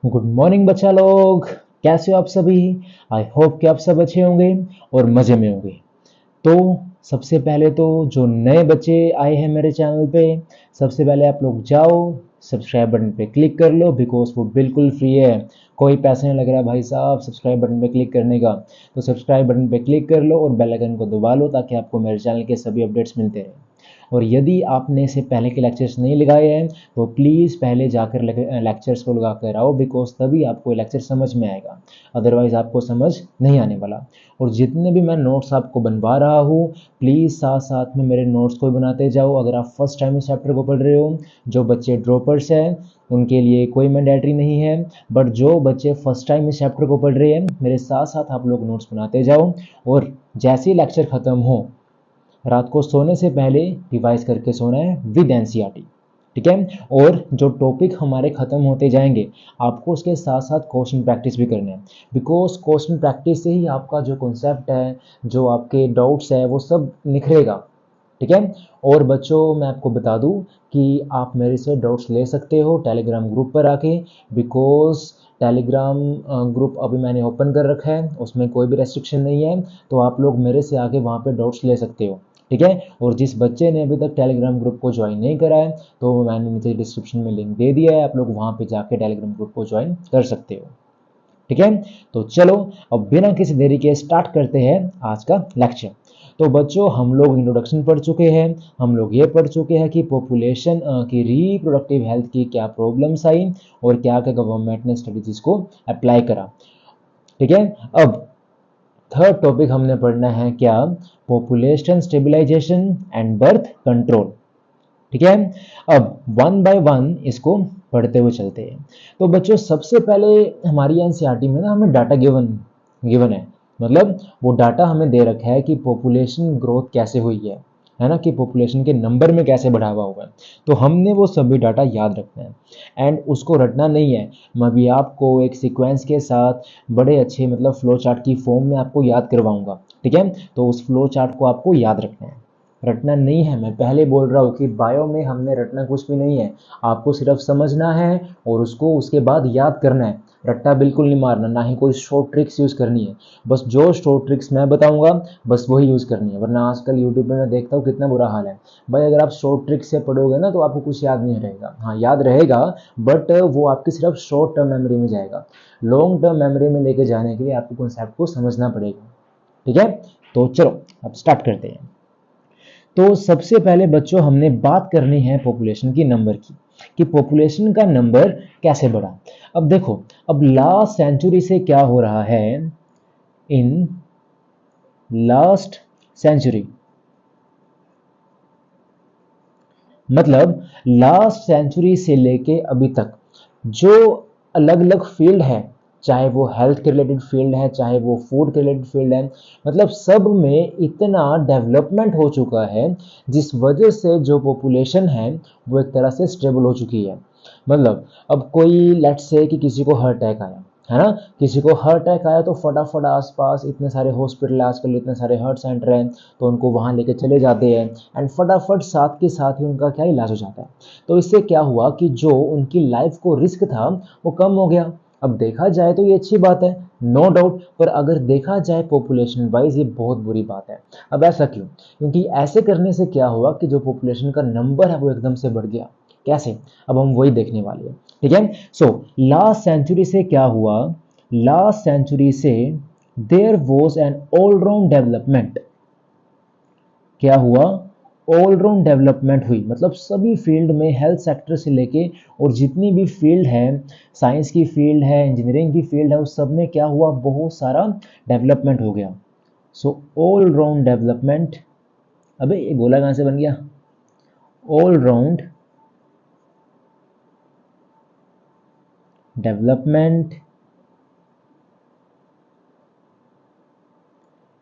Good morning बच्चा लोग। कैसे हो आप सभी? आई होप कि आप सब अच्छे होंगे और मज़े में होंगे। तो सबसे पहले तो जो नए बच्चे आए हैं मेरे चैनल पे, सबसे पहले आप लोग जाओ सब्सक्राइब बटन पे क्लिक कर लो, बिकॉज वो बिल्कुल फ्री है। कोई पैसा नहीं लग रहा भाई साहब सब्सक्राइब बटन पे क्लिक करने का। तो सब्सक्राइब बटन पे क्लिक कर लो और बेल आइकन को दबा लो ताकि आपको मेरे चैनल के सभी अपडेट्स मिलते रहें। और यदि आपने इसे पहले के लेक्चर्स नहीं लगाए हैं तो प्लीज़ पहले जाकर लेक्चर्स को लगा कर आओ, बिकॉज तभी आपको लेक्चर समझ में आएगा, अदरवाइज़ आपको समझ नहीं आने वाला। और जितने भी मैं नोट्स आपको बनवा रहा हूँ, प्लीज़ साथ साथ में मेरे नोट्स को भी बनाते जाओ। अगर आप फर्स्ट टाइम इस चैप्टर को पढ़ रहे हो, जो बच्चे ड्रॉपर्स हैं उनके लिए कोई मैंडेटरी नहीं है, बट जो बच्चे फर्स्ट टाइम इस चैप्टर को पढ़ रहे हैं मेरे साथ साथ आप लोग नोट्स बनाते जाओ। और जैसे ही लेक्चर ख़त्म हो, रात को सोने से पहले रिवाइज करके सोना है विद एनसीईआरटी, ठीक है। और जो टॉपिक हमारे ख़त्म होते जाएंगे, आपको उसके साथ साथ क्वेश्चन प्रैक्टिस भी करना है, बिकॉज क्वेश्चन प्रैक्टिस से ही आपका जो कॉन्सेप्ट है, जो आपके डाउट्स है, वो सब निखरेगा, ठीक है। और बच्चों मैं आपको बता दूं कि आप मेरे से डाउट्स ले सकते हो टेलीग्राम ग्रुप पर आके, बिकॉज टेलीग्राम ग्रुप अभी मैंने ओपन कर रखा है, उसमें कोई भी रेस्ट्रिक्शन नहीं है। तो आप लोग मेरे से आके वहाँ पे डाउट्स ले सकते हो, ठीक है। और जिस बच्चे ने अभी तक टेलीग्राम ग्रुप को ज्वाइन नहीं करा है, तो मैंने नीचे डिस्क्रिप्शन में लिंक दे दिया है, आप लोग वहाँ पे जाके टेलीग्राम ग्रुप को ज्वाइन कर सकते हो, ठीक है। तो चलो अब बिना किसी देरी के स्टार्ट करते हैं आज का लेक्चर। तो बच्चों हम लोग इंट्रोडक्शन पढ़ चुके हैं, हम लोग ये पढ़ चुके हैं कि पॉपुलेशन की रिप्रोडक्टिव हेल्थ की क्या प्रॉब्लम्स आई और क्या क्या गवर्नमेंट ने स्ट्रेटजीज को अप्लाई करा, ठीक है। अब थर्ड टॉपिक हमने पढ़ना है क्या, population stabilization and birth control, ठीक है। अब वन बाय वन इसको पढ़ते हुए चलते हैं। तो बच्चों सबसे पहले हमारी एनसीईआरटी में ना हमें डाटा गिवन है, मतलब वो डाटा हमें दे रखा है कि पॉपुलेशन ग्रोथ कैसे हुई है ना, कि पॉपुलेशन के नंबर में कैसे बढ़ावा हुआ है। तो हमने वो सभी डाटा याद रखना है एंड उसको रटना नहीं है। मैं भी आपको एक सीक्वेंस के साथ बड़े अच्छे मतलब फ्लो चार्ट की फॉर्म में आपको याद करवाऊंगा, ठीक है। तो उस फ्लो चार्ट को आपको याद रखना है, रटना नहीं है। मैं पहले बोल रहा हूँ कि बायो में हमने रटना कुछ भी नहीं है, आपको सिर्फ समझना है और उसको उसके बाद याद करना है। रट्टा बिल्कुल नहीं मारना, ना ही कोई शॉर्ट ट्रिक्स यूज़ करनी है। बस जो शॉर्ट ट्रिक्स मैं बताऊंगा बस वही यूज़ करनी है, वरना आजकल यूट्यूब पे मैं देखता हूँ कितना बुरा हाल है भाई। अगर आप शॉर्ट ट्रिक्स से पढ़ोगे ना तो आपको कुछ याद नहीं रहेगा, हाँ याद रहेगा बट वो आपकी सिर्फ शॉर्ट टर्म मेमोरी में जाएगा। लॉन्ग टर्म मेमोरी में लेके जाने के लिए आपको कॉन्सेप्ट को समझना पड़ेगा, ठीक है। तो चलो अब स्टार्ट करते हैं। तो सबसे पहले बच्चों हमने बात करनी है पॉपुलेशन की नंबर की, कि पॉपुलेशन का नंबर कैसे बढ़ा। अब देखो, अब लास्ट सेंचुरी से क्या हो रहा है, इन लास्ट सेंचुरी मतलब लास्ट सेंचुरी से लेके अभी तक जो अलग अलग फील्ड है, चाहे वो हेल्थ के रिलेटेड फील्ड है, चाहे वो फूड के रिलेटेड फील्ड है, मतलब सब में इतना डेवलपमेंट हो चुका है जिस वजह से जो पॉपुलेशन है वो एक तरह से स्टेबल हो चुकी है। मतलब अब कोई लेट्स से कि किसी को हार्ट अटैक आया है ना, किसी को हार्ट अटैक आया तो फटाफट आसपास इतने सारे हॉस्पिटल, आजकल इतने सारे हार्ट सेंटर हैं, तो उनको वहाँ लेके चले जाते हैं एंड फटाफट साथ के साथ ही उनका क्या इलाज हो जाता है। तो इससे क्या हुआ कि जो उनकी लाइफ को रिस्क था वो कम हो गया। अब देखा जाए तो ये अच्छी बात है, नो डाउट, पर अगर देखा जाए पॉपुलेशन वाइज ये बहुत बुरी बात है। अब ऐसा क्यों? क्योंकि ऐसे करने से क्या हुआ कि जो पॉपुलेशन का नंबर है वो एकदम से बढ़ गया। कैसे? अब हम वही देखने वाले हैं, ठीक है। सो लास्ट सेंचुरी से क्या हुआ, लास्ट सेंचुरी से there was an all round development. क्या हुआ? ऑलराउंड डेवलपमेंट हुई, मतलब सभी फील्ड में, हेल्थ सेक्टर से लेके और जितनी भी फील्ड है, साइंस की फील्ड है, इंजीनियरिंग की फील्ड है, उस सब में क्या हुआ, बहुत सारा डेवलपमेंट हो गया। So all round development. अबे ये गोला कहाँ से बन गया? All round development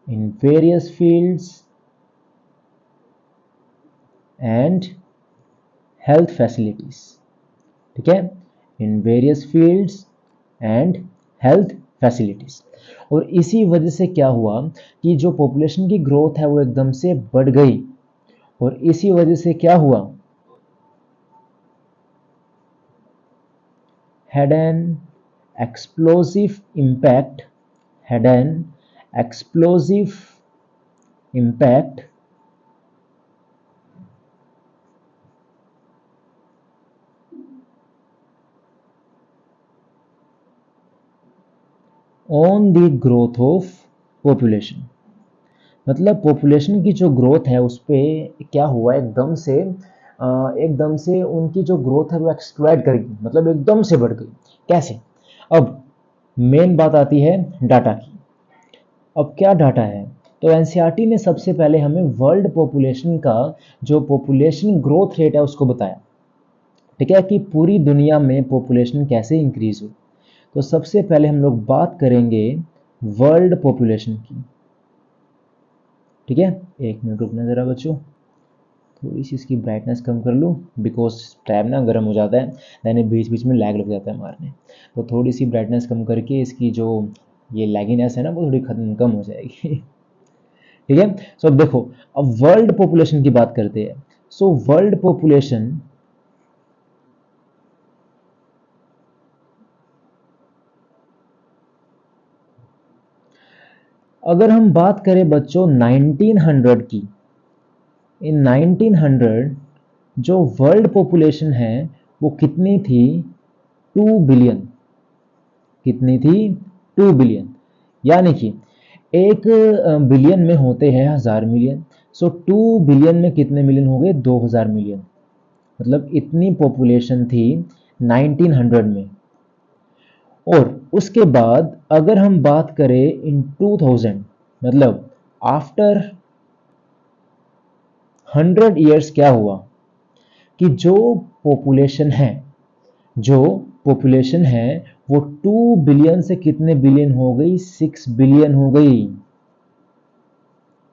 in various fields and health facilities, ठीक है, in various fields and health facilities. और इसी वजह से क्या हुआ कि जो पॉपुलेशन की ग्रोथ है वो एकदम से बढ़ गई, और इसी वजह से क्या हुआ, head and explosive impact had an explosive impact on the growth of population। मतलब पॉपुलेशन की जो ग्रोथ है उस पे क्या हुआ, एकदम से उनकी जो ग्रोथ है वो एक्सप्लोइट कर गई, मतलब एकदम से बढ़ गई। कैसे? अब मेन बात आती है डाटा की। अब क्या डाटा है? तो एनसीईआरटी ने सबसे पहले हमें वर्ल्ड पॉपुलेशन का जो पॉपुलेशन ग्रोथ रेट है उसको बताया, ठीक है, कि पूरी दुनिया में पॉपुलेशन कैसे इंक्रीज हुई। तो सबसे पहले हम लोग बात करेंगे वर्ल्ड पॉपुलेशन की, ठीक है। एक मिनट रुकना ज़रा बच्चों, थोड़ी सी इसकी ब्राइटनेस कम कर लूँ, बिकॉज टैब ना गर्म हो जाता है, यानी बीच बीच में लैग लग जाता है मारने। तो थोड़ी सी ब्राइटनेस कम करके इसकी जो ये लैगिनेस है ना वो थोड़ी कम हो जाएगी। ठीक है। सो अब देखो, अब वर्ल्ड पॉपुलेशन की बात करते हैं। सो वर्ल्ड पॉपुलेशन अगर हम बात करें बच्चों 1900 की, इन 1900 जो वर्ल्ड पॉपुलेशन है वो कितनी थी? 2 बिलियन। कितनी थी? 2 बिलियन। यानी कि एक बिलियन में होते हैं 1000 मिलियन। सो 2 बिलियन में कितने मिलियन हो गए? 2000 मिलियन। मतलब इतनी पॉपुलेशन थी 1900 में। और उसके बाद अगर हम बात करें इन 2000, मतलब आफ्टर 100 ईयर्स क्या हुआ कि जो पॉपुलेशन है वो 2 बिलियन से कितने बिलियन हो गई? 6 बिलियन हो गई।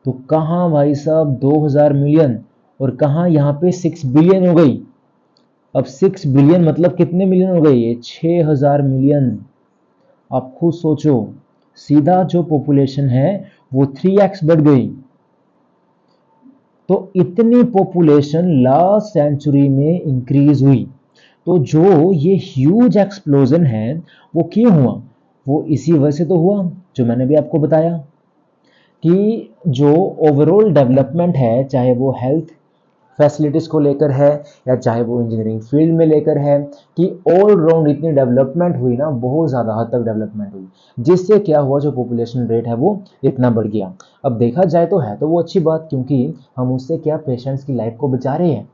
तो कहां भाई साहब 2000 मिलियन और कहां यहां पे 6 बिलियन हो गई। अब 6 बिलियन मतलब कितने मिलियन हो गई? ये 6000 मिलियन। आप खुद सोचो, सीधा जो पॉपुलेशन है वो 3x बढ़ गई। तो इतनी पॉपुलेशन लास्ट सेंचुरी में इंक्रीज हुई। तो जो ये ह्यूज एक्सप्लोजन है वो क्यों हुआ? वो इसी वजह से तो हुआ जो मैंने भी आपको बताया कि जो ओवरऑल डेवलपमेंट है, चाहे वो हेल्थ फैसिलिटीज़ को लेकर है या चाहे वो इंजीनियरिंग फील्ड में लेकर है, कि ऑल राउंड इतनी डेवलपमेंट हुई ना, बहुत ज़्यादा हद तक डेवलपमेंट हुई, जिससे क्या हुआ, जो पॉपुलेशन रेट है वो इतना बढ़ गया। अब देखा जाए तो है तो वो अच्छी बात, क्योंकि हम उससे क्या पेशेंट्स की लाइफ को बचा रहे हैं,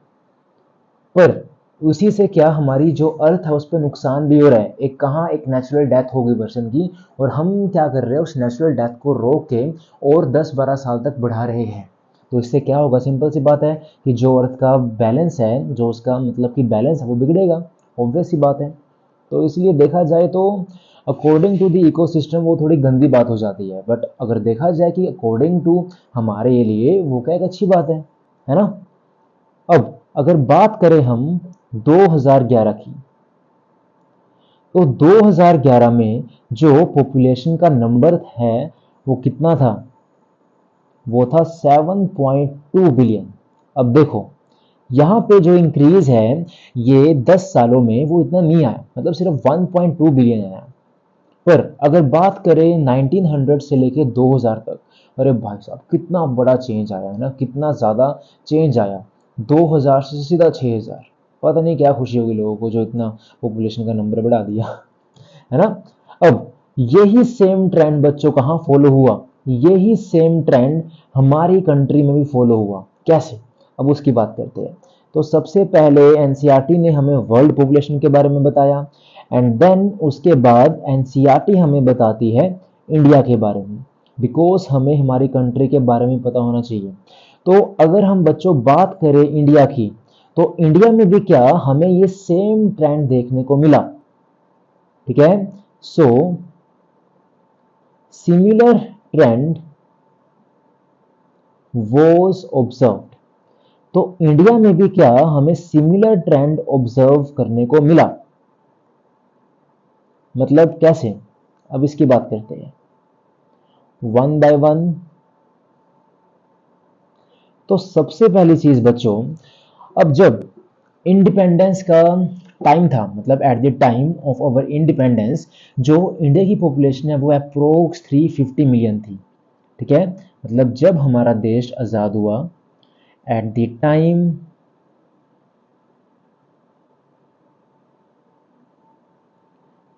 पर उसी से क्या हमारी जो अर्थ है उस पर नुकसान भी हो रहा है। एक कहाँ एक नेचुरल डेथ हो गई पर्सन की, और हम क्या कर रहे हैं, उस नेचुरल डेथ को रोक के और 10-12 साल तक बढ़ा रहे हैं। तो इससे क्या होगा? सिंपल सी बात है कि जो अर्थ का बैलेंस है, जो उसका मतलब कि बैलेंस है वो बिगड़ेगा, ऑब्वियस सी बात है। तो इसलिए देखा जाए तो अकॉर्डिंग टू द इकोसिस्टम वो थोड़ी गंदी बात हो जाती है, बट अगर देखा जाए कि अकॉर्डिंग टू हमारे लिए वो क्या एक अच्छी बात है ना। अब अगर बात करें हम 2011 की, तो 2011 में जो पॉपुलेशन का नंबर है वो कितना था? वो था 7.2 बिलियन। अब देखो यहाँ पे जो इंक्रीज है ये 10 सालों में वो इतना नहीं आया, मतलब सिर्फ 1.2 बिलियन आया। पर अगर बात करें 1900 से लेके 2000 तक, अरे भाई साहब कितना बड़ा चेंज आया है ना, कितना ज़्यादा चेंज आया। 2000 से सीधा 6000। पता नहीं क्या खुशी होगी लोगों को जो इतना पॉपुलेशन का नंबर बढ़ा दिया, है ना। अब यही सेम ट्रेंड बच्चों कहाँ फॉलो हुआ? यही सेम ट्रेंड हमारी कंट्री में भी फॉलो हुआ। कैसे? अब उसकी बात करते हैं। तो सबसे पहले एनसीईआरटी ने हमें वर्ल्ड पॉपुलेशन के बारे में बताया, एंड देन उसके बाद एनसीईआरटी हमें बताती है इंडिया के बारे में, बिकॉज हमें हमारी कंट्री के बारे में पता होना चाहिए। तो अगर हम बच्चों बात करें इंडिया की, तो इंडिया में भी क्या हमें ये सेम ट्रेंड देखने को मिला, ठीक है। So similar trend was observed. तो इंडिया में भी क्या हमें सिमिलर ट्रेंड ऑब्जर्व करने को मिला। मतलब कैसे? अब इसकी बात करते हैं वन बाय वन। तो सबसे पहली चीज बच्चों, अब जब इंडिपेंडेंस का टाइम था, मतलब at the time of our independence जो इंडिया की पॉपुलेशन है वो अप्रोक्स 350 मिलियन थी। ठीक है, मतलब जब हमारा देश आज़ाद हुआ at the time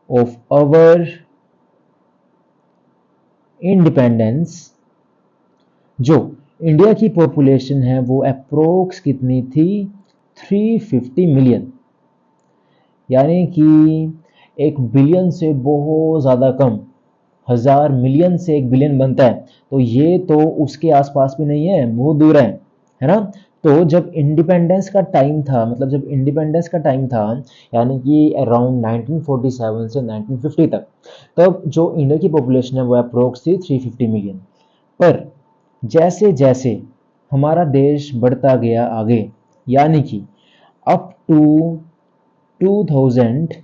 of our independence जो इंडिया की पॉपुलेशन है वो अप्रोक्स कितनी थी, 350 मिलियन, यानी कि 1 बिलियन से बहुत ज़्यादा कम। 1000 मिलियन से 1 बिलियन बनता है, तो ये तो उसके आसपास भी नहीं है, बहुत दूर है ना। तो जब इंडिपेंडेंस का टाइम था, मतलब जब इंडिपेंडेंस का टाइम था, यानी कि अराउंड 1947 से 1950 तक, तब जो इंडिया की पॉपुलेशन है वो अप्रोक्स थी 350 मिलियन। पर जैसे जैसे हमारा देश बढ़ता गया आगे, यानी कि अप टू 2000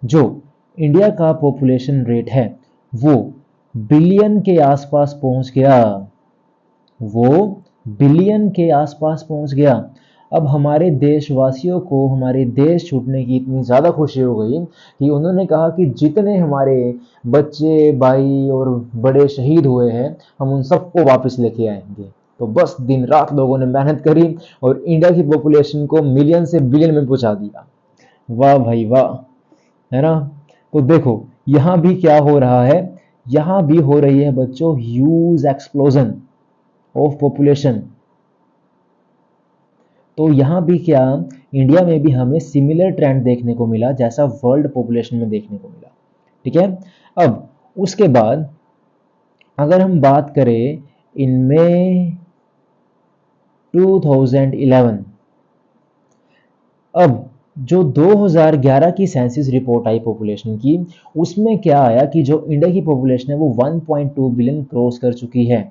जो इंडिया का पॉपुलेशन रेट है वो बिलियन के आसपास पहुंच गया, वो बिलियन के आसपास पहुंच गया। अब हमारे देशवासियों को हमारे देश छूटने की इतनी ज़्यादा खुशी हो गई कि उन्होंने कहा कि जितने हमारे बच्चे भाई और बड़े शहीद हुए हैं हम उन सबको वापस लेके आएंगे। तो बस दिन रात लोगों ने मेहनत करी और इंडिया की पॉपुलेशन को मिलियन से बिलियन में पहुंचा दिया। वाह भाई वाह, है ना। तो देखो यहाँ भी क्या हो रहा है, यहाँ भी हो रही है बच्चों ह्यूज एक्सप्लोजन ऑफ पॉपुलेशन। तो यहाँ भी क्या, इंडिया में भी हमें सिमिलर ट्रेंड देखने को मिला जैसा वर्ल्ड पॉपुलेशन में देखने को मिला। ठीक है, अब उसके बाद अगर हम बात करें इनमें 2011, अब जो 2011 की सेंसस रिपोर्ट आई पॉपुलेशन की, उसमें क्या आया कि जो इंडिया की पॉपुलेशन है वो 1.2 बिलियन क्रॉस कर चुकी है।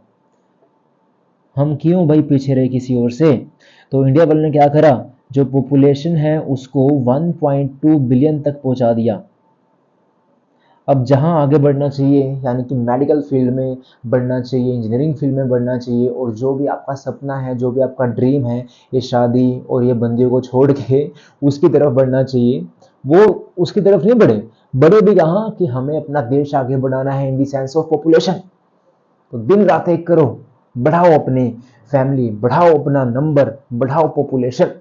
हम क्यों भाई पीछे रहे किसी और से, तो इंडिया वालों ने क्या करा, जो पॉपुलेशन है उसको 1.2 बिलियन तक पहुंचा दिया। अब जहां आगे बढ़ना चाहिए, यानी कि मेडिकल फील्ड में बढ़ना चाहिए, इंजीनियरिंग फील्ड में बढ़ना चाहिए, और जो भी आपका सपना है, जो भी आपका ड्रीम है, ये शादी और ये बंदियों को छोड़ के उसकी तरफ बढ़ना चाहिए, वो उसकी तरफ नहीं बढ़े। बढ़े भी कहाँ कि हमें अपना देश आगे बढ़ाना है in the sense of population. तो दिन रात एक करो, बढ़ाओ अपनी फैमिली, बढ़ाओ अपना नंबर, बढ़ाओ पॉपुलेशन,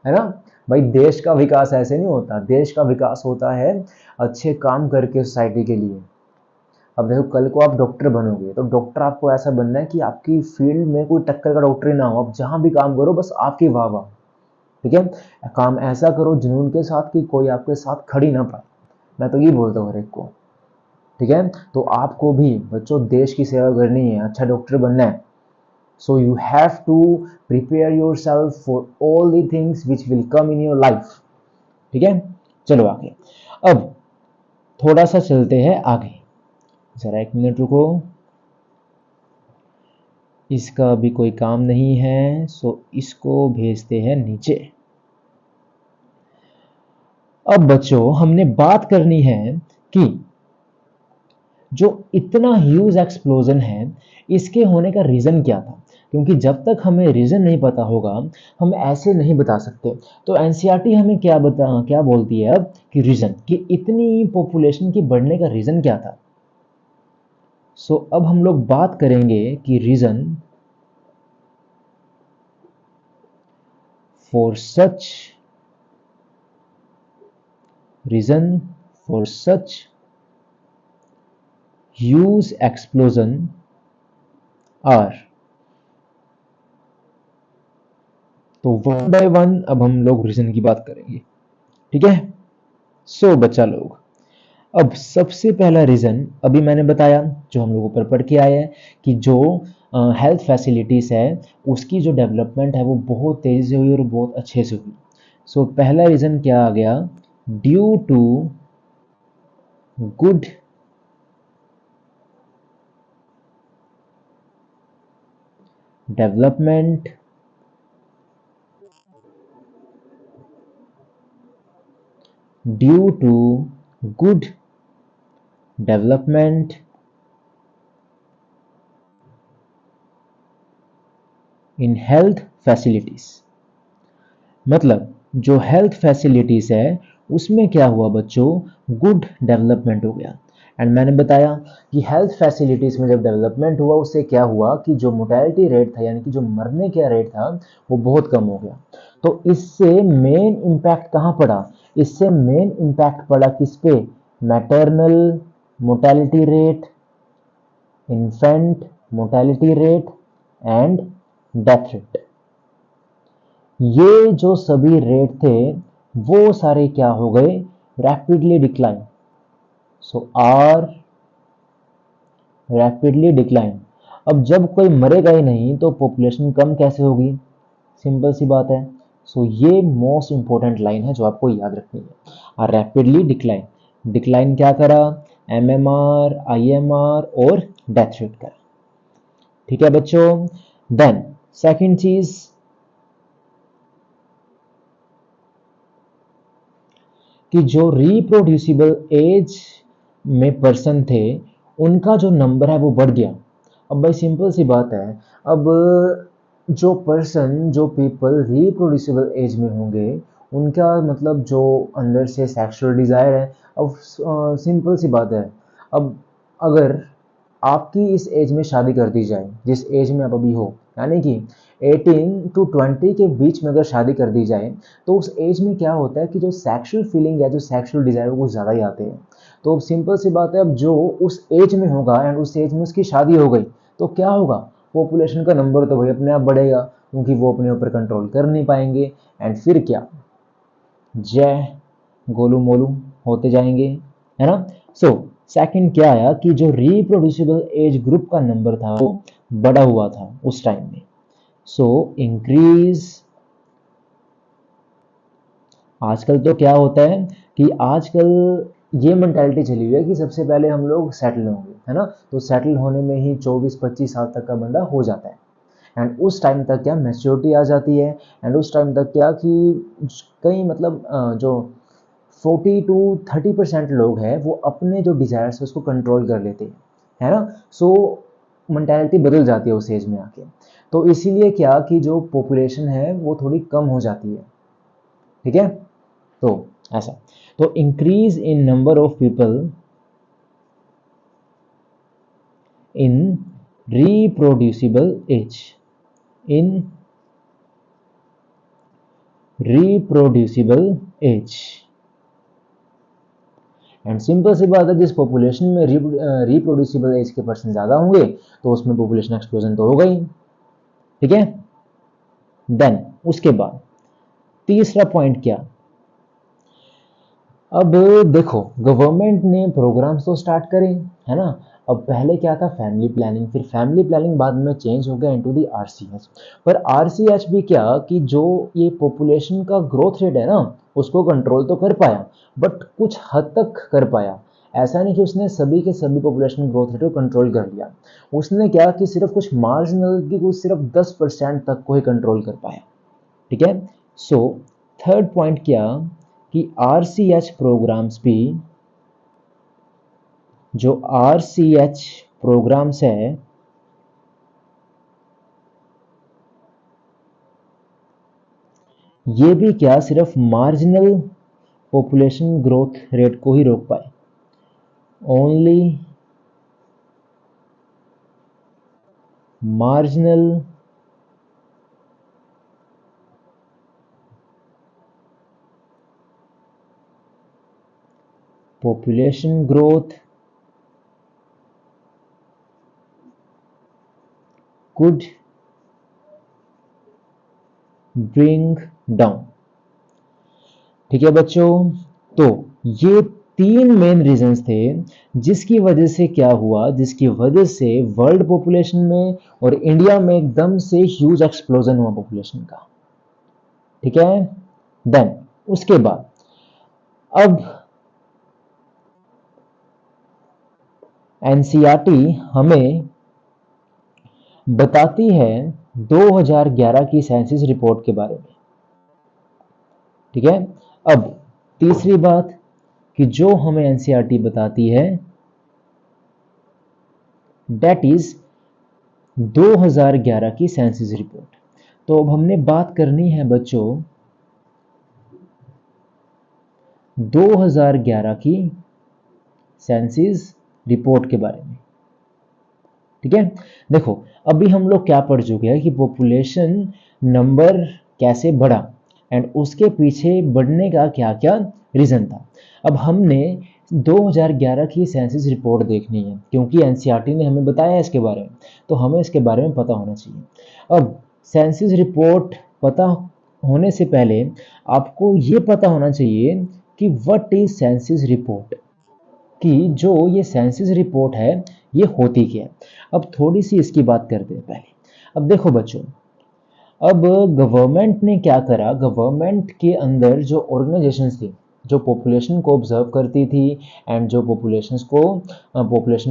है ना। भाई देश का विकास ऐसे नहीं होता, देश का विकास होता है अच्छे काम करके सोसाइटी के लिए। अब देखो कल को आप डॉक्टर बनोगे तो डॉक्टर आपको ऐसा बनना है कि आपकी फील्ड में कोई टक्कर का डॉक्टर ही ना हो, आप जहां भी काम करो बस आपकी वाह वाह। ठीक है, काम ऐसा करो जुनून के साथ कि कोई आपके साथ खड़ी ना पाए, मैं तो ये बोलता हूँ हर एक को। ठीक है, तो आपको भी बच्चों देश की सेवा करनी है, अच्छा डॉक्टर बनना है। So you have to prepare yourself for all the things which will come in your life. ठीक है, चलो आगे। अब थोड़ा सा चलते हैं आगे, जरा 1 मिनट रुको, इसका भी कोई काम नहीं है, सो इसको भेजते हैं नीचे। अब बच्चों हमने बात करनी है कि जो इतना ह्यूज एक्सप्लोजन है इसके होने का रीज़न क्या था, क्योंकि जब तक हमें रीज़न नहीं पता होगा हम ऐसे नहीं बता सकते। तो एनसीईआरटी हमें क्या बोलती है अब कि रीज़न, कि इतनी पॉपुलेशन की बढ़ने का रीज़न क्या था। सो अब हम लोग बात करेंगे कि reason for such huge explosion are. तो वन बाय वन अब हम लोग रीजन की बात करेंगे। ठीक है, सो बच्चा लोग, अब सबसे पहला रीजन अभी मैंने बताया, जो हम लोग ऊपर पढ़ के आए हैं कि जो हेल्थ फैसिलिटीज़ है उसकी जो डेवलपमेंट है वो बहुत तेज़ी से हुई और बहुत अच्छे से हुई। सो पहला रीज़न क्या आ गया, due to good development due to good development in health facilities. मतलब जो हेल्थ फैसिलिटीज़ है उसमें क्या हुआ बच्चों, गुड डेवलपमेंट हो गया। एंड मैंने बताया कि हेल्थ फैसिलिटीज़ में जब डेवलपमेंट हुआ उससे क्या हुआ कि जो मोर्टेलिटी रेट था यानी कि जो मरने का रेट था वो बहुत कम हो गया। तो इससे मेन इम्पैक्ट कहाँ पड़ा, इससे मेन इम्पैक्ट पड़ा किस पे, maternal mortality rate, infant mortality rate and death rate. ये जो सभी रेट थे वो सारे क्या हो गए, rapidly decline. So are rapidly decline. अब जब कोई मरेगा ही नहीं तो पॉपुलेशन कम कैसे होगी, सिंपल सी बात है। सो ये मोस्ट इंपॉर्टेंट लाइन है जो आपको याद रखनी है। आर रैपिडली डिक्लाइन, डिक्लाइन क्या करा, एमएमआर, आईएमआर और डेथ रेट करा। ठीक है बच्चों। देन सेकंड चीज कि जो रिप्रोड्यूसिबल एज में पर्सन थे उनका जो नंबर है वो बढ़ गया। अब भाई सिंपल सी बात है, अब जो पर्सन, जो पीपल रिप्रोड्यूसिबल एज में होंगे उनका मतलब जो अंदर से सेक्सुअल डिज़ायर है, अब सिंपल सी बात है, अब अगर आपकी इस एज में शादी कर दी जाए, जिस एज में आप अभी हो, यानी कि 18 टू 20 के बीच में अगर शादी कर दी जाए तो उस एज में क्या होता है कि जो सेक्सुअल फीलिंग है, जो सेक्सुअल डिज़ायर वो ज़्यादा ही आते हैं। तो सिंपल सी बात है, अब जो उस एज में होगा एंड उस एज में उसकी शादी हो गई तो क्या होगा, पॉपुलेशन का नंबर तो भाई अपने आप बढ़ेगा क्योंकि वो अपने ऊपर कंट्रोल कर नहीं पाएंगे एंड फिर क्या, जय गोलू मोलू होते जाएंगे, है ना। सो सेकंड क्या आया कि जो रिप्रोड्यूसिबल एज ग्रुप का नंबर था वो बड़ा हुआ था उस टाइम में। सो इंक्रीज, आजकल तो क्या होता है कि आजकल ये मेंटालिटी चली हुई है कि सबसे पहले हम लोग सेटल होंगे, है ना। तो सेटल होने में ही 24-25 साल तक का बंदा हो जाता है एंड उस टाइम तक क्या मैच्योरिटी आ जाती है एंड उस टाइम तक क्या कि कई मतलब जो 40 to 30% लोग हैं वो अपने जो डिज़ायर्स है उसको कंट्रोल कर लेते हैं, है ना। सो मेंटालिटी बदल जाती है उस एज में आके। तो इसीलिए क्या कि जो पॉपुलेशन है वो थोड़ी कम हो जाती है, ठीक है। तो ऐसा, तो increase in number of people in reproducible age, in reproducible age. And simple सी बात है, जिस पॉपुलेशन में रिप्रोड्यूसिबल एज के पर्सन ज़्यादा होंगे तो उसमें पॉपुलेशन एक्सप्लोजन तो होगा ही, ठीक है। देन उसके बाद तीसरा पॉइंट क्या, अब देखो गवर्नमेंट ने प्रोग्राम्स तो स्टार्ट करे, है ना। अब पहले क्या था, फैमिली प्लानिंग, फिर फैमिली प्लानिंग बाद में चेंज हो गया इनटू दी आरसीएच। पर आरसीएच भी क्या कि जो ये पॉपुलेशन का ग्रोथ रेट है ना उसको कंट्रोल तो कर पाया बट कुछ हद तक कर पाया। ऐसा नहीं कि उसने सभी के सभी पॉपुलेशन ग्रोथ रेट को कंट्रोल कर लिया, उसने क्या कि सिर्फ कुछ मार्जिनल की कुछ सिर्फ 10% तक को ही कंट्रोल कर पाया, ठीक है। सो थर्ड पॉइंट क्या कि आरसीएच प्रोग्राम्स भी, जो आरसीएच प्रोग्राम्स है ये भी क्या सिर्फ मार्जिनल पॉपुलेशन ग्रोथ रेट को ही रोक पाए, only marginal population growth could bring down, ठीक है बच्चों। तो ये तीन मेन रीजंस थे जिसकी वजह से क्या हुआ, जिसकी वजह से वर्ल्ड पॉपुलेशन में और इंडिया में एकदम से ह्यूज एक्सप्लोजन हुआ पॉपुलेशन का, ठीक है। देन उसके बाद अब एनसीईआरटी हमें बताती है 2011 की सेंसस रिपोर्ट के बारे में, ठीक है। अब तीसरी बात कि जो हमें एनसीईआरटी बताती है दैट इज 2011 की सेंसस रिपोर्ट। तो अब हमने बात करनी है बच्चों 2011 की सेंसस रिपोर्ट के बारे में। ठीक है, देखो अभी हम लोग क्या पढ़ चुके हैं कि पॉपुलेशन नंबर कैसे बढ़ा एंड उसके पीछे बढ़ने का क्या क्या रीज़न था। अब हमने 2011 की सेंसस रिपोर्ट देखनी है क्योंकि एनसीईआरटी ने हमें बताया इसके बारे में, तो हमें इसके बारे में पता होना चाहिए। अब सेंसस रिपोर्ट पता होने से पहले आपको ये पता होना चाहिए कि व्हाट इज सेंसस रिपोर्ट, कि जो ये सेंसस रिपोर्ट है ये होती क्या है। अब थोड़ी सी इसकी बात करते हैं पहले। अब देखो बच्चों, अब गवर्नमेंट ने क्या करा, गवर्नमेंट के अंदर जो ऑर्गेनाइजेशंस थी जो पॉपुलेशन को ऑब्जर्व करती थी एंड जो पॉपुलेशन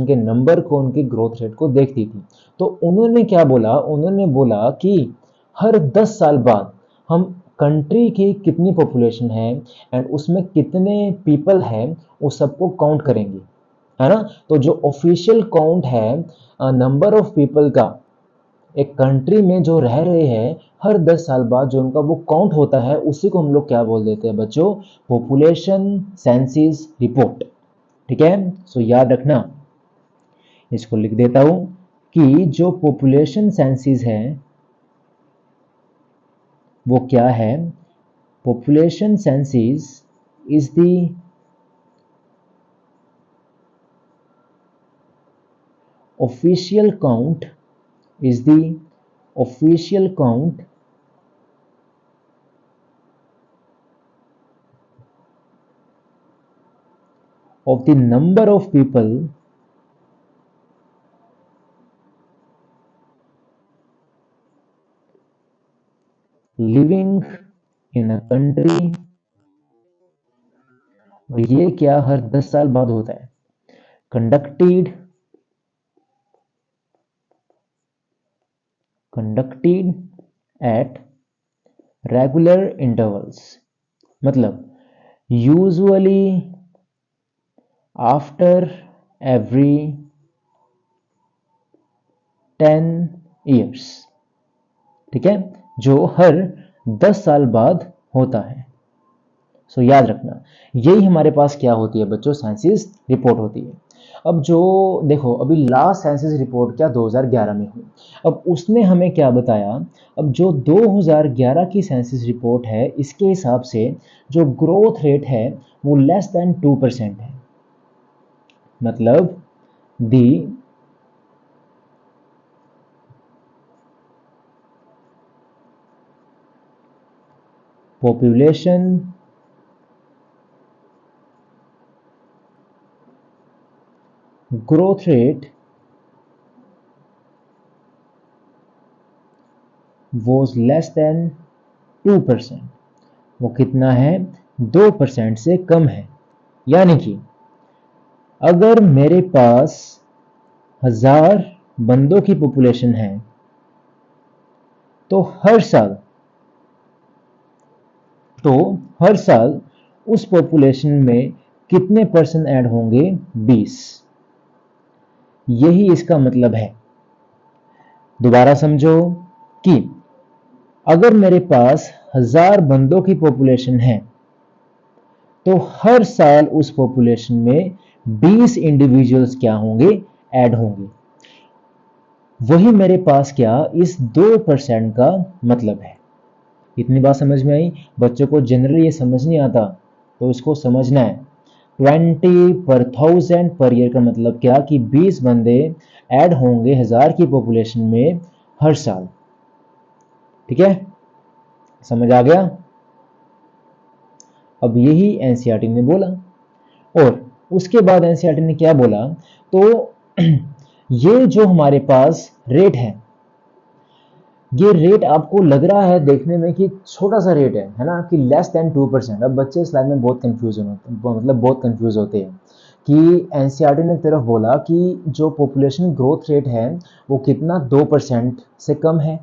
के नंबर को, उनके ग्रोथ रेट को देखती थी, तो उन्होंने क्या बोला, उन्होंने बोला कि हर 10 साल बाद हम कंट्री की कितनी पॉपुलेशन है एंड उसमें कितने पीपल हैं उस सबको काउंट करेंगे, है ना। तो जो ऑफिशियल काउंट है नंबर ऑफ पीपल का एक कंट्री में जो रह रहे हैं, हर 10 साल बाद जो उनका वो काउंट होता है, उसी को हम लोग क्या बोल देते हैं बच्चों, पॉपुलेशन सेंसस रिपोर्ट। ठीक है, सो याद रखना, इसको लिख देता हूं कि जो पॉपुलेशन सेंसस है वो क्या है, population census is the official count is the official count of the number of people living in a country। और ये क्या हर 10 साल बाद होता है, conducted at regular intervals, मतलब usually after every 10 years। ठीक है, जो हर 10 साल बाद होता है। सो याद रखना, यही हमारे पास क्या होती है बच्चों, सेंसस रिपोर्ट होती है। अब जो देखो, अभी लास्ट सेंसस रिपोर्ट क्या 2011 में हुई, अब उसने हमें क्या बताया, अब जो 2011 की सेंसस रिपोर्ट है इसके हिसाब से जो ग्रोथ रेट है वो लेस देन 2% है, मतलब the population growth rate was less than 2%। वो कितना है, 2% से कम है। यानी कि अगर मेरे पास 1000 बंदों की पॉपुलेशन है तो हर साल उस पॉपुलेशन में कितने पर्सन ऐड होंगे, 20। यही इसका मतलब है। दोबारा समझो कि अगर मेरे पास 1000 बंदों की पॉपुलेशन है तो हर साल उस पॉपुलेशन में 20 इंडिविजुअल्स क्या होंगे, ऐड होंगे। वही मेरे पास क्या इस 2% का मतलब है। इतनी बात समझ में आई। बच्चों को जनरली ये समझ नहीं आता तो इसको समझना है। 20 पर 1000 पर ईयर का मतलब क्या कि 20 बंदे ऐड होंगे 1000 की पॉपुलेशन में हर साल। ठीक है, समझ आ गया। अब यही एनसीईआरटी ने बोला और उसके बाद एनसीईआरटी ने क्या बोला, तो ये जो हमारे पास रेट है, ये रेट आपको लग रहा है देखने में कि छोटा सा रेट है ना, कि लेस देन 2%। अब बच्चे इस लाइन में बहुत कंफ्यूज होते हैं कि एनसीईआरटी ने एक तरफ बोला कि जो पॉपुलेशन ग्रोथ रेट है वो कितना 2% से कम है।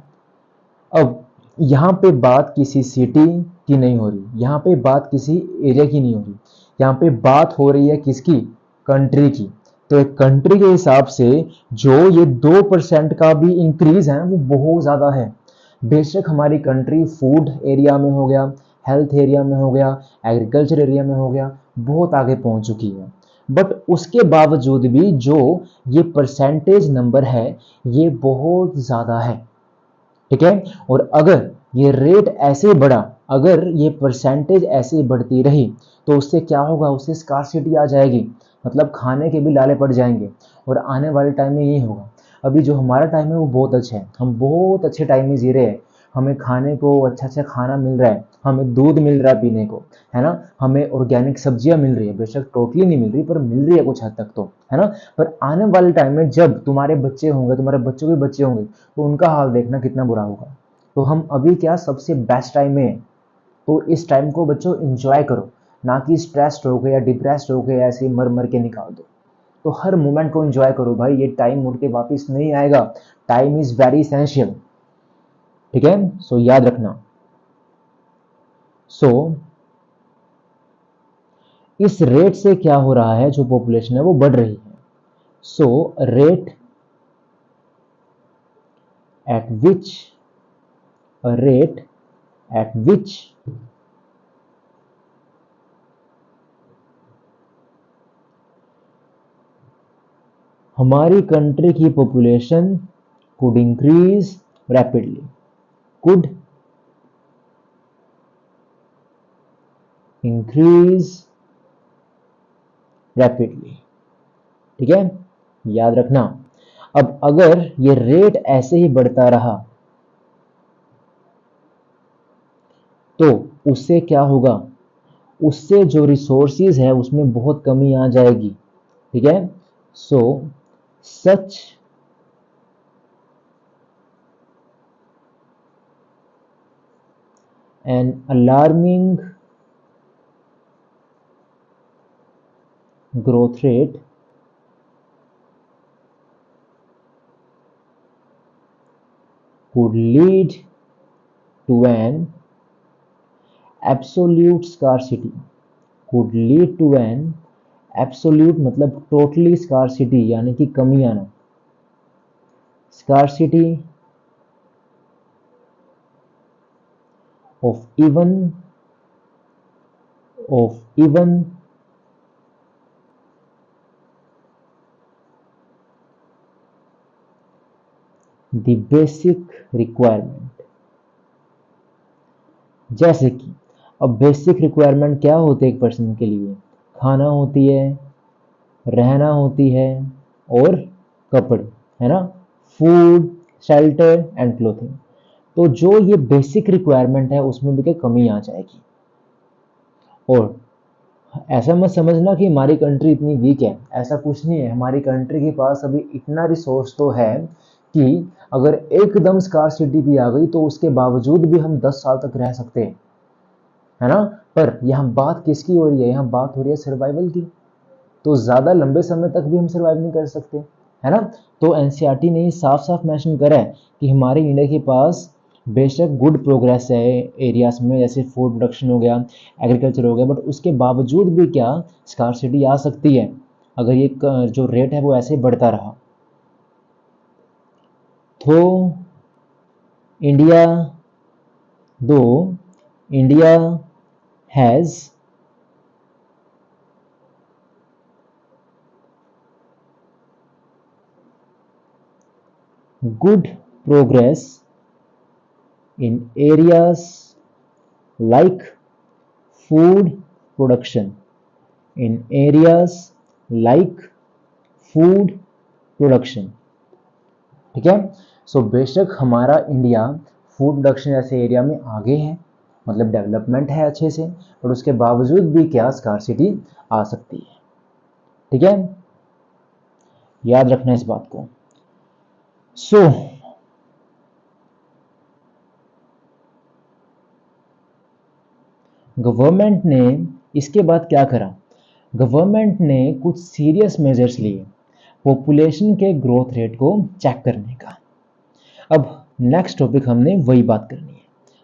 अब यहाँ पे बात किसी सिटी की नहीं हो रही, यहाँ पे बात किसी एरिया की नहीं हो रही, यहाँ पे बात हो रही है किसकी, कंट्री की। तो एक कंट्री के हिसाब से जो ये 2% का भी इंक्रीज है वो बहुत ज़्यादा है। बेशक हमारी कंट्री फूड एरिया में हो गया, हेल्थ एरिया में हो गया, एग्रीकल्चर एरिया में हो गया, बहुत आगे पहुंच चुकी है। बट उसके बावजूद भी जो ये परसेंटेज नंबर है ये बहुत ज़्यादा है, ठीक है। और अगर ये रेट ऐसे बढ़ा, अगर ये परसेंटेज ऐसे बढ़ती रही तो उससे क्या होगा, उससे स्कार्सिटी आ जाएगी, मतलब खाने के भी लाले पड़ जाएंगे। और आने वाले टाइम में यही होगा। अभी जो हमारा टाइम है वो बहुत अच्छा है, हम बहुत अच्छे टाइम में जी रहे हैं, हमें खाने को अच्छा अच्छा खाना मिल रहा है, हमें दूध मिल रहा है पीने को, है ना, हमें ऑर्गेनिक सब्जियां मिल रही है, बेशक टोटली नहीं मिल रही पर मिल रही है कुछ हद तक तो, है ना। पर आने वाले टाइम में जब तुम्हारे बच्चे होंगे, तुम्हारे बच्चों के बच्चे होंगे, तो उनका हाल देखना कितना बुरा होगा। तो हम अभी क्या सबसे बेस्ट टाइम में हैं, तो इस टाइम को बच्चों एंजॉय करो, ना कि स्ट्रेस्ड होकर या डिप्रेस्ड होकर ऐसे मर मर के निकाल दो। तो हर मोमेंट को एंजॉय करो भाई, ये टाइम मुड़ के वापस नहीं आएगा। टाइम इज वेरी इसेंशियल, ठीक है, सो याद रखना। सो इस रेट से क्या हो रहा है, जो पॉपुलेशन है वो बढ़ रही है। So rate at which rate at विच हमारी कंट्री की population could increase rapidly, could increase rapidly, ठीक है, याद रखना। अब अगर ये रेट ऐसे ही बढ़ता रहा तो उससे क्या होगा, उससे जो रिसोर्सेज है उसमें बहुत कमी आ जाएगी, ठीक है। So such an alarming growth rate could lead to an absolute scarcity, could lead to an absolute मतलब totally scarcity यानी कि कमी आना, scarcity of even the basic requirement। जैसे कि अब बेसिक रिक्वायरमेंट क्या होते हैं एक पर्सन के लिए, खाना होती है, रहना होती है और कपड़े, है ना, फूड शेल्टर एंड क्लोथिंग। तो जो ये बेसिक रिक्वायरमेंट है उसमें भी क्या कमी आ जाएगी। और ऐसा मत समझना कि हमारी कंट्री इतनी वीक है, ऐसा कुछ नहीं है। हमारी कंट्री के पास अभी इतना रिसोर्स तो है कि अगर एकदम स्कार्सिटी भी आ गई तो उसके बावजूद भी हम 10 साल तक रह सकते हैं, है ना। पर यहाँ बात किसकी हो रही है, यहाँ बात हो रही है सर्वाइवल की। तो ज़्यादा लंबे समय तक भी हम सर्वाइव नहीं कर सकते, है ना। तो एनसीईआरटी ने साफ साफ मेंशन करा है कि हमारे इंडिया के पास बेशक गुड प्रोग्रेस है एरियाज में, जैसे फूड प्रोडक्शन हो गया, एग्रीकल्चर हो गया, बट उसके बावजूद भी क्या स्कार्सिटी आ सकती है अगर ये जो रेट है वो ऐसे बढ़ता रहा। तो इंडिया दो India has good progress in areas like food production, in areas like food production, ठीक है। सो बेशक हमारा इंडिया फूड प्रोडक्शन जैसे एरिया में आगे है, मतलब डेवलपमेंट है अच्छे से, और उसके बावजूद भी क्या स्कार्सिटी आ सकती है, ठीक है, याद रखना इस बात को। सो गवर्नमेंट ने इसके बाद क्या करा, गवर्नमेंट ने कुछ सीरियस मेजर्स लिए पॉपुलेशन के ग्रोथ रेट को चेक करने का। अब नेक्स्ट टॉपिक हमने वही बात करनी है।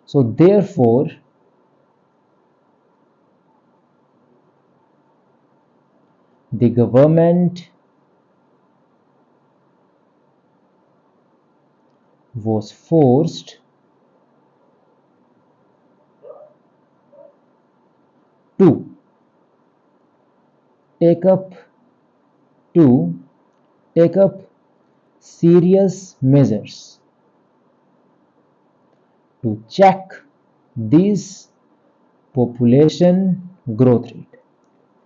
So therefore the government was forced to take up to take up serious measures to check this population growth rate,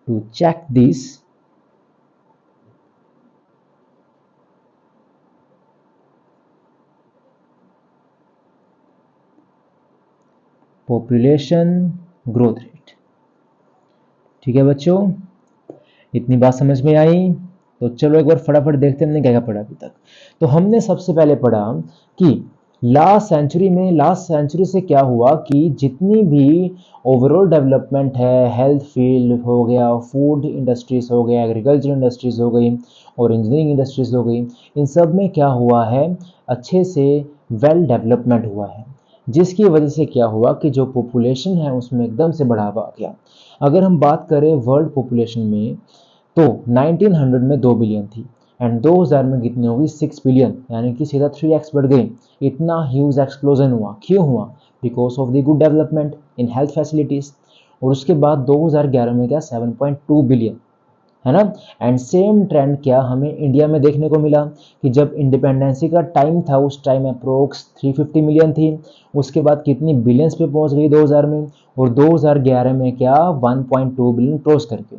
to check this population growth rate। ठीक है बच्चों, इतनी बात समझ में आई? तो चलो एक बार फटाफट देखते हैं हमने क्या क्या पढ़ा अभी तक। तो हमने सबसे पहले पढ़ा कि लास्ट सेंचुरी से क्या हुआ कि जितनी भी ओवरऑल डेवलपमेंट है, हेल्थ फील्ड हो गया, फूड इंडस्ट्रीज हो गया, एग्रीकल्चर इंडस्ट्रीज हो गई और इंजीनियरिंग इंडस्ट्रीज हो गई, इन सब में क्या हुआ है, अच्छे से वेल डेवलपमेंट हुआ है, जिसकी वजह से क्या हुआ कि जो पॉपुलेशन है उसमें एकदम से बढ़ावा आ गया। अगर हम बात करें वर्ल्ड पॉपुलेशन में तो 1900 में 2 बिलियन थी एंड 2000 में कितनी होगी, 6 बिलियन, यानी कि सीधा 3x बढ़ गई। इतना ह्यूज एक्सप्लोजन हुआ, क्यों हुआ? Because of the good development in health facilities. और उसके बाद 2011 में क्या, 7.2 बिलियन, है ना। एंड सेम ट्रेंड क्या हमें इंडिया में देखने को मिला कि जब इंडिपेंडेंसी का टाइम था उस टाइम अप्रोक्स 350 मिलियन थी, उसके बाद कितनी बिलियंस पे पहुंच गई 2000 में, और 2011 में क्या 1.2 बिलियन क्रॉस करके।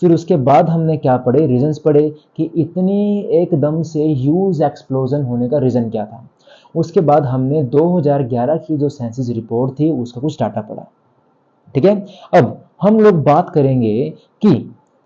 फिर उसके बाद हमने क्या पढ़े, रीजंस पढ़े कि इतनी एकदम से ह्यूज एक्सप्लोजन होने का रीजन क्या था। उसके बाद हमने 2011 की जो सेंसस रिपोर्ट थी उसका कुछ डाटा पढ़ा। ठीक है, अब हम लोग बात करेंगे कि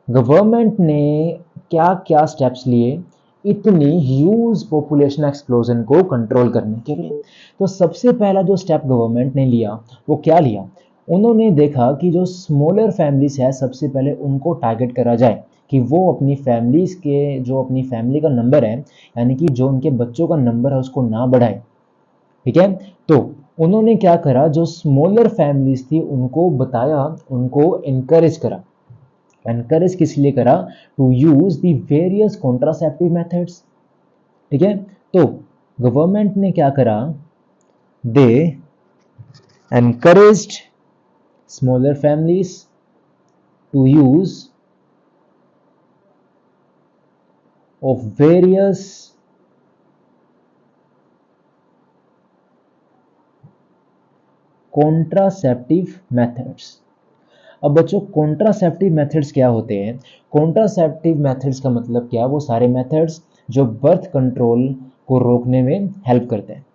गवर्नमेंट ने क्या क्या स्टेप्स लिए इतनी ह्यूज पॉपुलेशन एक्सप्लोजन को कंट्रोल करने के लिए। तो सबसे पहला जो स्टेप गवर्नमेंट ने लिया वो क्या लिया, उन्होंने देखा कि जो स्मॉलर फैमिलीज है सबसे पहले उनको टारगेट करा जाए कि वो अपनी फैमिलीज के जो अपनी फैमिली का नंबर है, यानी कि जो उनके बच्चों का नंबर है उसको ना बढ़ाए। ठीक है, तो उन्होंने क्या करा, जो स्मॉलर फैमिलीज थी उनको बताया, उनको एनकरेज करा। एनकरेज किस लिए करा, to use the various contraceptive methods. ठीक है, तो गवर्नमेंट ने क्या करा, they encouraged smaller families to use of various contraceptive methods. अब बच्चों कॉन्ट्रासेप्टिव मेथड्स क्या होते हैं? कॉन्ट्रासेप्टिव मेथड्स का मतलब क्या, वो सारे मेथड्स जो बर्थ कंट्रोल को रोकने में हेल्प करते हैं।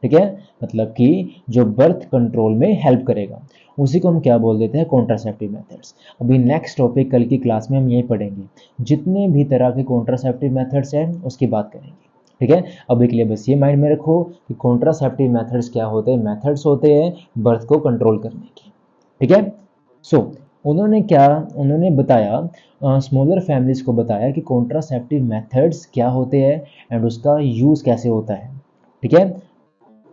ठीक है, मतलब कि जो बर्थ कंट्रोल में हेल्प करेगा उसी को हम क्या बोल देते हैं, कॉन्ट्रासेप्टिव मेथड्स। अभी नेक्स्ट टॉपिक कल की क्लास में हम यही पढ़ेंगे, जितने भी तरह के कॉन्ट्रासेप्टिव मेथड्स हैं उसकी बात करेंगे। ठीक है, अभी के लिए बस ये माइंड में रखो कि कॉन्ट्रासेप्टिव मेथड्स क्या होते हैं, मेथड्स होते हैं बर्थ को कंट्रोल करने के। ठीक है, सो उन्होंने बताया, स्मॉलर फैमिलीज को बताया कि कॉन्ट्रासेप्टिव मेथड्स क्या होते हैं एंड उसका यूज कैसे होता है। ठीक है,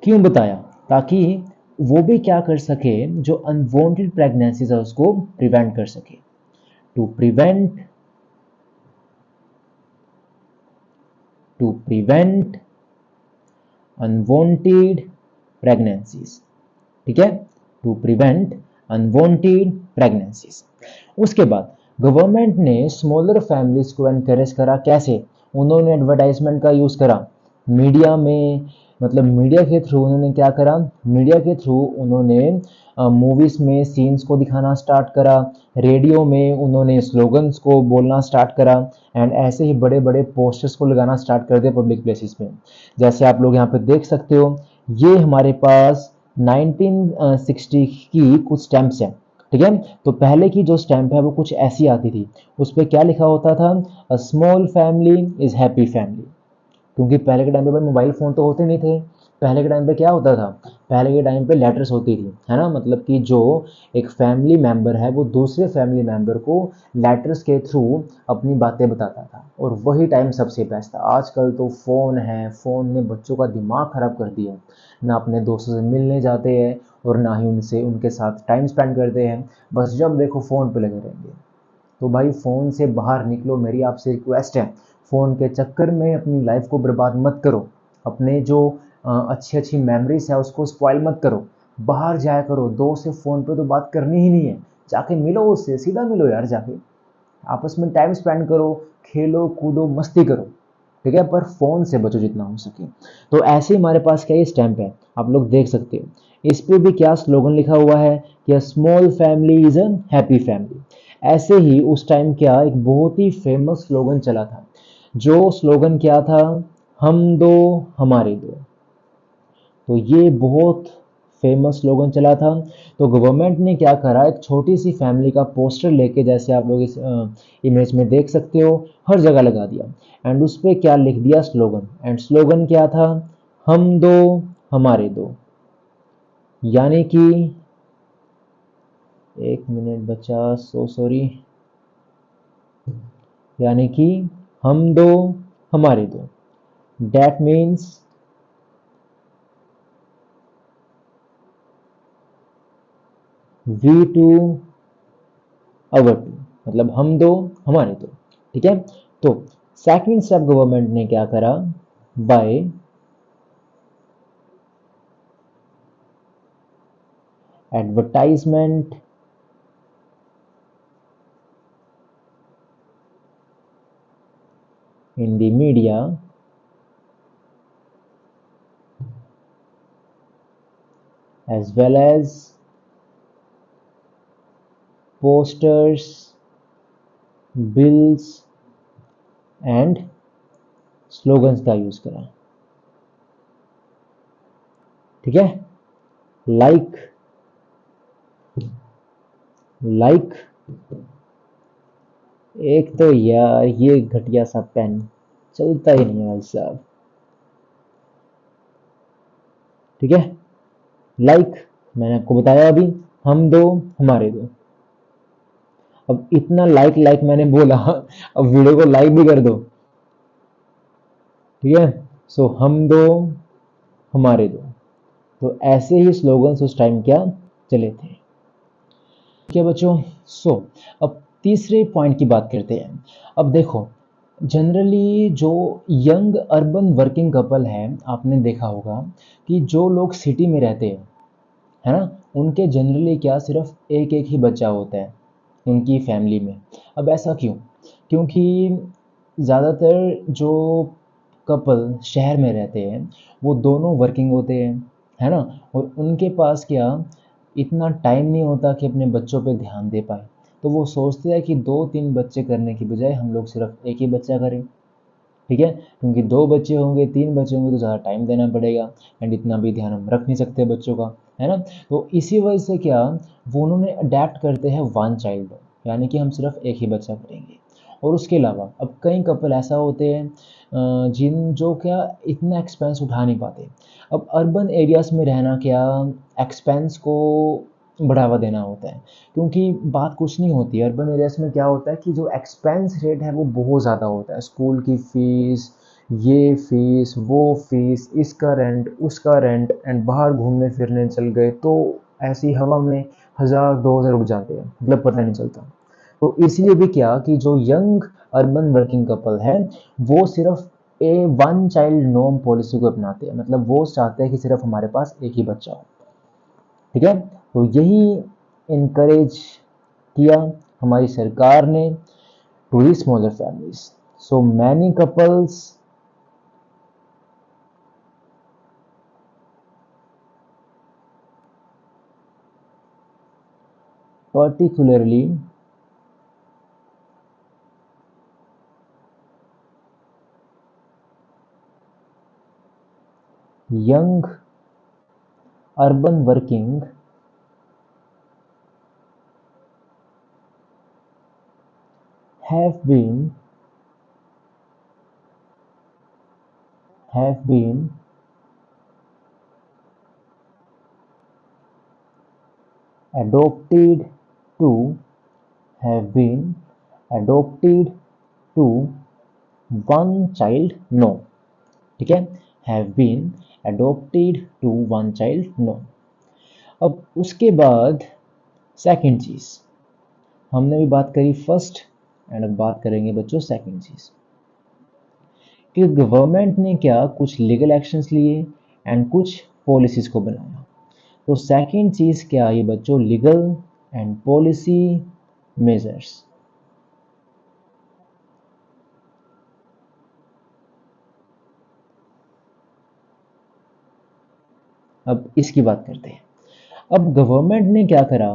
क्यों बताया, ताकि वो भी क्या कर सके, जो अनवांटेड प्रेगनेंसीज है उसको प्रिवेंट कर सके। To prevent unwanted pregnancies. ठीक है, टू प्रिवेंट अनवांटेड प्रेगनेंसीज। उसके बाद गवर्नमेंट ने स्मॉलर फैमिलीज को एनकरेज करा, कैसे? उन्होंने एडवर्टाइजमेंट का यूज करा, मीडिया में, मतलब मीडिया के थ्रू उन्होंने क्या करा, मीडिया के थ्रू उन्होंने मूवीज में सीन्स को दिखाना स्टार्ट करा, रेडियो में उन्होंने स्लोगन्स को बोलना स्टार्ट करा एंड ऐसे ही बड़े बड़े पोस्टर्स को लगाना स्टार्ट कर दिया पब्लिक प्लेसेस में। जैसे आप लोग यहाँ पे देख सकते हो, ये हमारे पास 1960 की कुछ स्टैम्प्स हैं। ठीक है, तो पहले की जो स्टैम्प है वो कुछ ऐसी आती थी, उस पर क्या लिखा होता था, a small family is happy family. क्योंकि पहले के टाइम पे भाई मोबाइल फ़ोन तो होते नहीं थे, पहले के टाइम पे क्या होता था, पहले के टाइम पे लेटर्स होती थी, है ना, मतलब कि जो एक फैमिली मेंबर है वो दूसरे फैमिली मेंबर को लेटर्स के थ्रू अपनी बातें बताता था, और वही टाइम सबसे बेस्ट था। आजकल तो फ़ोन है, फ़ोन ने बच्चों का दिमाग ख़राब कर दिया, ना अपने दोस्तों से मिलने जाते हैं और ना ही उनके साथ टाइम स्पेंड करते हैं, बस जब देखो फ़ोन पे लगे रहेंगे। तो भाई फ़ोन से बाहर निकलो, मेरी आपसे रिक्वेस्ट है, फ़ोन के चक्कर में अपनी लाइफ को बर्बाद मत करो, अपने जो अच्छी अच्छी मेमोरीज है उसको स्पॉइल मत करो, बाहर जाया करो, दोस्त से फ़ोन पे तो बात करनी ही नहीं है, जाके मिलो उससे, सीधा मिलो यार, जाके आपस में टाइम स्पेंड करो, खेलो कूदो मस्ती करो, ठीक है, पर फ़ोन से बचो जितना हो सके। तो ऐसे ही हमारे पास क्या ये स्टैम्प है, आप लोग देख सकते हो। इस पे भी क्या स्लोगन लिखा हुआ है कि a small family is a happy family. ऐसे ही उस टाइम क्या एक बहुत ही फेमस स्लोगन चला था, जो स्लोगन क्या था, हम दो हमारे दो। तो ये बहुत फेमस स्लोगन चला था। तो गवर्नमेंट ने क्या करा, एक छोटी सी फैमिली का पोस्टर लेके, जैसे आप लोग इस इमेज में देख सकते हो, हर जगह लगा दिया। एंड उस पे क्या लिख दिया स्लोगन, एंड स्लोगन क्या था, हम दो हमारे दो। यानी कि एक मिनट बचा, सो सॉरी, यानी कि हम दो हमारे दो, that means we two our two, मतलब हम दो हमारे दो, ठीक है। तो सेकंड स्टेप गवर्नमेंट ने क्या करा, by advertisement in the media as well as posters, bills and slogans का यूज करा, ठीक है। लाइक लाइक एक तो यार ये घटिया सा पेन चलता ही नहीं है भाई साहब, ठीक है। लाइक मैंने आपको बताया अभी, हम दो हमारे दो। अब इतना लाइक लाइक मैंने बोला, अब वीडियो को लाइक भी कर दो, ठीक है। सो हम दो हमारे दो। तो ऐसे ही स्लोगन्स उस टाइम क्या चले थे, ठीक है बच्चों। सो अब तीसरे पॉइंट की बात करते हैं। अब देखो, जनरली जो यंग अर्बन वर्किंग कपल है, आपने देखा होगा कि जो लोग सिटी में रहते हैं, है ना, उनके जनरली क्या सिर्फ एक एक ही बच्चा होता है उनकी फैमिली में। अब ऐसा क्यों, क्योंकि ज़्यादातर जो कपल शहर में रहते हैं वो दोनों वर्किंग होते हैं, है ना, और उनके पास क्या इतना टाइम नहीं होता कि अपने बच्चों पे ध्यान दे पाए। तो वो सोचते हैं कि 2-3 बच्चे करने की बजाय हम लोग सिर्फ एक ही बच्चा करें, ठीक है, क्योंकि 2 बच्चे होंगे 3 बच्चे होंगे तो ज़्यादा टाइम देना पड़ेगा, एंड इतना भी ध्यान हम रख नहीं सकते बच्चों का, है ना। तो इसी वजह से क्या वो उन्होंने अडेप्ट करते हैं वन चाइल्ड, यानी कि हम सिर्फ एक ही बच्चा करेंगे। और उसके अलावा अब कई कपल ऐसा होते हैं जिन जो क्या इतना एक्सपेंस उठा नहीं पाते। अब अर्बन एरियाज़ में रहना क्या एक्सपेंस को बढ़ावा देना होता है, क्योंकि बात कुछ नहीं होती है। अर्बन एरियाज़ में क्या होता है कि जो एक्सपेंस रेट है वो बहुत ज़्यादा होता है, स्कूल की फ़ीस, ये फ़ीस वो फ़ीस, इसका रेंट उसका रेंट, एंड बाहर घूमने फिरने चल गए तो ऐसी हवा में 1000-2000 उड़ जाते हैं, मतलब पता नहीं चलता। तो इसलिए भी क्या कि जो यंग अर्बन वर्किंग कपल है वो सिर्फ वन चाइल्ड नॉर्म पॉलिसी को अपनाते हैं, मतलब वो चाहते हैं कि सिर्फ हमारे पास एक ही बच्चा हो, ठीक है। तो यही इनकरेज किया हमारी सरकार ने to the smaller families. So many couples particularly young urban working have been have been adopted to have been adopted to one child no, ठीक है, have been adopted to one child no। अब उसके बाद second चीज़, हमने भी बात करी first, and अब बात करेंगे बच्चों सेकंड चीज़ कि गवर्नमेंट ने क्या कुछ लीगल एक्शंस लिए एंड कुछ पॉलिसीज़ को बनाया। तो सेकंड चीज़ क्या आई बच्चों, लीगल and policy measures. अब इसकी बात करते हैं। अब गवर्नमेंट ने क्या करा,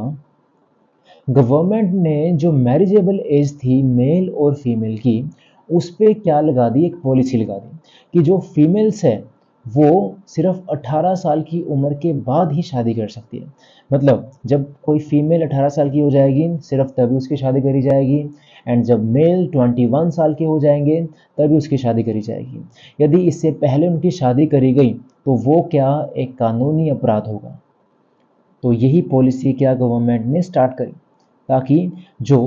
गवर्नमेंट ने जो मैरिजेबल एज थी मेल और फीमेल की, उस पे क्या लगा दी, एक पॉलिसी लगा दी कि जो फीमेल्स है वो सिर्फ 18 साल की उम्र के बाद ही शादी कर सकती है। मतलब जब कोई फीमेल 18 साल की हो जाएगी सिर्फ तभी उसकी शादी करी जाएगी, एंड जब मेल 21 साल के हो जाएंगे तभी उसकी शादी करी जाएगी। यदि इससे पहले उनकी शादी करी गई तो वो क्या, एक कानूनी अपराध होगा। तो यही पॉलिसी क्या गवर्नमेंट ने स्टार्ट करी, ताकि जो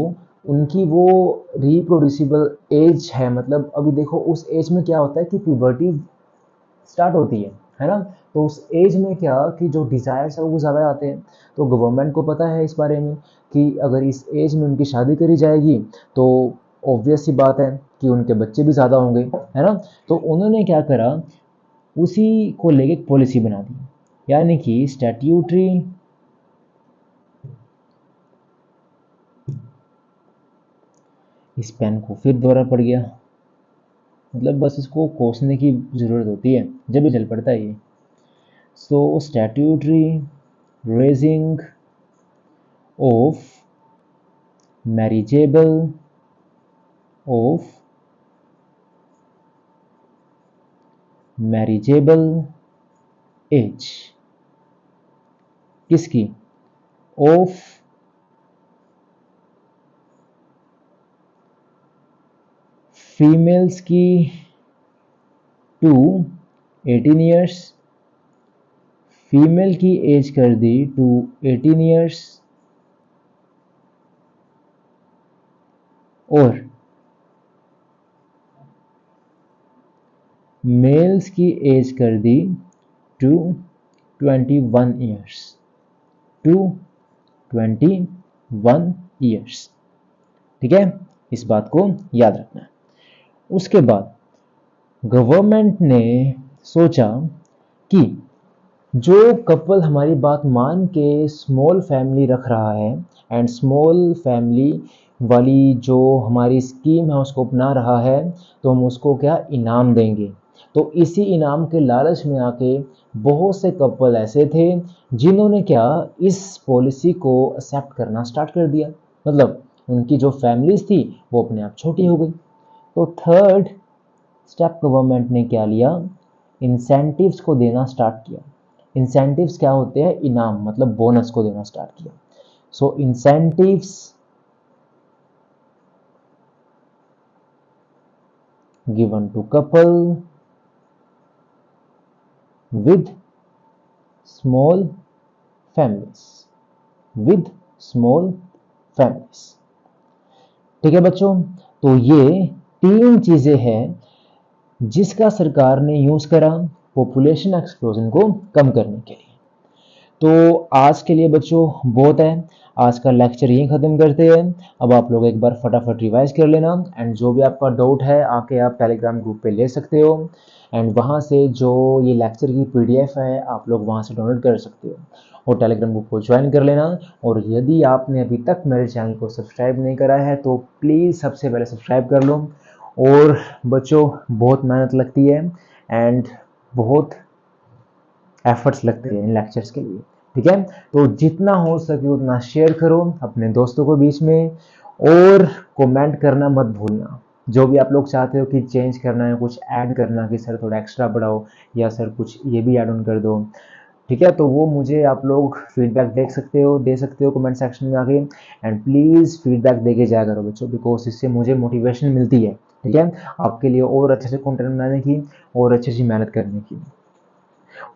उनकी वो रिप्रोड्यूसिबल एज है, मतलब अभी देखो उस एज में क्या होता है कि प्यूबर्टी स्टार्ट होती है ना। तो उस एज में क्या कि जो डिज़ायर्स है वो ज़्यादा आते हैं। तो गवर्नमेंट को पता है इस बारे में कि अगर इस एज में उनकी शादी करी जाएगी तो ऑब्वियस सी बात है कि उनके बच्चे भी ज़्यादा होंगे, है ना। तो उन्होंने क्या करा, उसी को लेके एक पॉलिसी बना दी, यानी कि स्टैट्यूटरी इस पेन को फिर दोहरा पड़ गया, मतलब बस इसको कोसने की ज़रूरत होती है जब भी चल पड़ता है ये। So statutory raising of marriageable of marriageable age, किसकी, ऑफ फीमेल्स की टू 18 ईयर्स, फीमेल की एज कर दी टू 18 ईयर्स, और मेल्स की एज कर दी टू 21 ईयर्स, टू 21 ईयर्स। ठीक है, इस बात को याद रखना है। उसके बाद गवर्नमेंट ने सोचा कि जो कपल हमारी बात मान के स्मॉल फैमिली रख रहा है एंड स्मॉल फैमिली वाली जो हमारी स्कीम है उसको अपना रहा है, तो हम उसको क्या इनाम देंगे। तो इसी इनाम के लालच में आके बहुत से कपल ऐसे थे जिन्होंने क्या इस पॉलिसी को एक्सेप्ट करना स्टार्ट कर दिया, मतलब उनकी जो फैमिलीज थी वो अपने आप छोटी हो गई। तो थर्ड स्टेप गवर्नमेंट ने क्या लिया, इंसेंटिव्स को देना स्टार्ट किया। इंसेंटिव्स क्या होते हैं, इनाम, मतलब बोनस को देना स्टार्ट किया। So incentives given to couple with small families, with small families. ठीक है बच्चों, तो ये 3 चीजें हैं जिसका सरकार ने यूज करा पॉपुलेशन एक्सप्लोजन को कम करने के लिए। तो आज के लिए बच्चों बहुत है, आज का लेक्चर यहीं ख़त्म करते हैं। अब आप लोग एक बार फटाफट रिवाइज कर लेना, एंड जो भी आपका डाउट है आके आप टेलीग्राम ग्रुप पे ले सकते हो, एंड वहाँ से जो ये लेक्चर की PDF है आप लोग वहाँ से डाउनलोड कर सकते हो और टेलीग्राम ग्रुप को ज्वाइन कर लेना। और यदि आपने अभी तक मेरे चैनल को सब्सक्राइब नहीं करा है तो प्लीज़ सबसे पहले सब्सक्राइब कर लो। और बच्चों बहुत मेहनत लगती है एंड बहुत एफर्ट्स लगते हैं इन लेक्चर्स के लिए, ठीक है। तो जितना हो सके उतना शेयर करो अपने दोस्तों को बीच में, और कमेंट करना मत भूलना। जो भी आप लोग चाहते हो कि चेंज करना है, कुछ ऐड करना कि सर थोड़ा एक्स्ट्रा बढ़ाओ या सर कुछ ये भी ऐड ऑन कर दो, ठीक है, तो वो मुझे आप लोग फीडबैक दे सकते हो कमेंट सेक्शन में आके। एंड प्लीज़ फीडबैक दे के जाया करो बच्चों, बिकॉज इससे मुझे मोटिवेशन मिलती है, ठीक है, आपके लिए और अच्छे से कंटेंट बनाने की और अच्छी सी मेहनत करने की।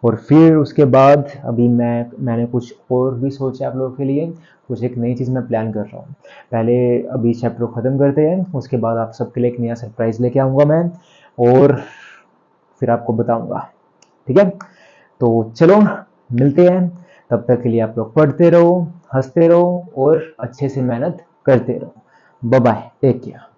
और फिर उसके बाद अभी मैंने कुछ और भी सोचा आप लोगों के लिए, कुछ एक नई चीज़ मैं प्लान कर रहा हूँ। पहले अभी चैप्टर ख़त्म करते हैं, उसके बाद आप सबके लिए एक नया सरप्राइज़ लेके आऊँगा मैं, और फिर आपको बताऊँगा, ठीक है। तो चलो मिलते हैं, तब तक के लिए आप लोग पढ़ते रहो, हंसते रहो और अच्छे से मेहनत करते रहो। Bye bye, take care.